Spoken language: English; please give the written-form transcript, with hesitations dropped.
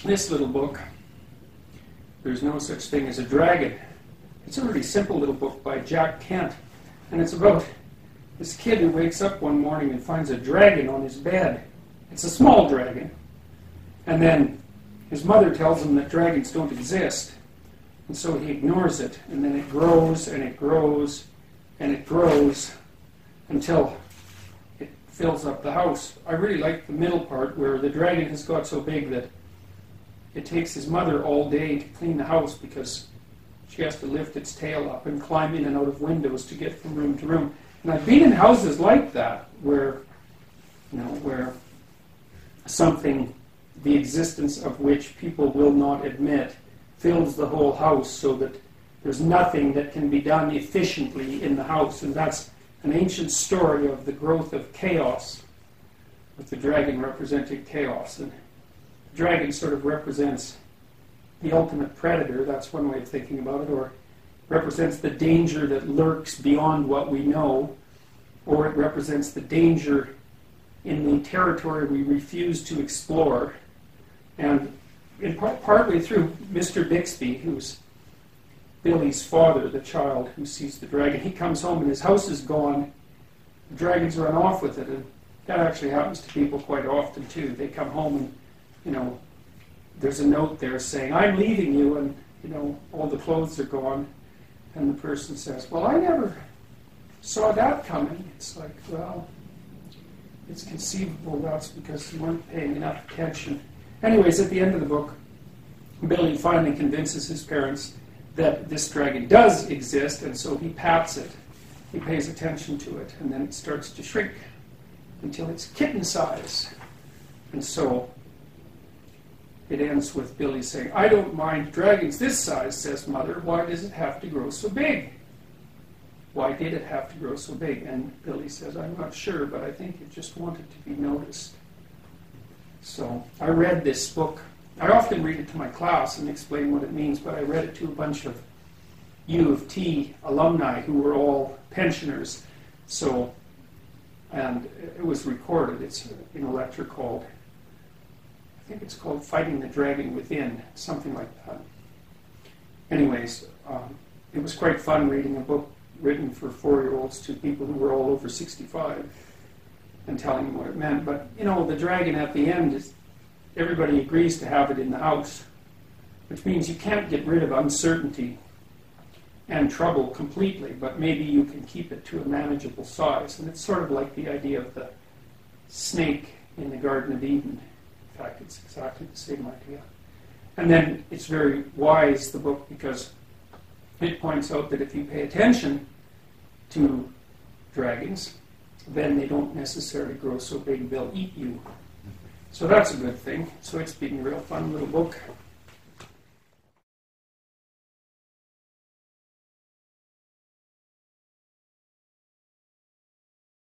this little book, There's No Such Thing as a Dragon. It's a really simple little book by Jack Kent, and it's about this kid who wakes up one morning and finds a dragon on his bed. It's a small dragon. And then his mother tells him that dragons don't exist. And so he ignores it. And then it grows and it grows and it grows until it fills up the house. I really like the middle part where the dragon has got so big that it takes his mother all day to clean the house because she has to lift its tail up and climb in and out of windows to get from room to room. And I've been in houses like that where, where something, the existence of which people will not admit, fills the whole house so that there's nothing that can be done efficiently in the house. And that's an ancient story of the growth of chaos, with the dragon representing chaos. And the dragon sort of represents the ultimate predator, that's one way of thinking about it, or represents the danger that lurks beyond what we know, or it represents the danger in the territory we refuse to explore. And in partway through, Mr. Bixby, who's Billy's father, the child who sees the dragon, he comes home and his house is gone. The dragons run off with it, and that actually happens to people quite often too. They come home and, there's a note there saying, "I'm leaving you," and, all the clothes are gone. And the person says, "Well, I never saw that coming." It's like, well, it's conceivable that's because you weren't paying enough attention. Anyways, at the end of the book, Billy finally convinces his parents that this dragon does exist, and so he pats it. He pays attention to it, and then it starts to shrink until it's kitten size. And so it ends with Billy saying, "I don't mind dragons this size," says Mother. "Why does it have to grow so big?" Why did it have to grow so big? And Billy says, "I'm not sure, but I think it just wanted to be noticed." So I read this book. I often read it to my class and explain what it means, but I read it to a bunch of U of T alumni who were all pensioners. And it was recorded. It's in a lecture called, I think it's called Fighting the Dragon Within, something like that. Anyways, it was quite fun reading a book written for 4-year-olds to people who were all over 65 and telling them what it meant. But, the dragon at the end, is everybody agrees to have it in the house, which means you can't get rid of uncertainty and trouble completely, but maybe you can keep it to a manageable size. And it's sort of like the idea of the snake in the Garden of Eden. In fact, it's exactly the same idea. And then it's very wise, the book, because it points out that if you pay attention to dragons, then they don't necessarily grow so big they'll eat you. So that's a good thing. So it's been a real fun little book.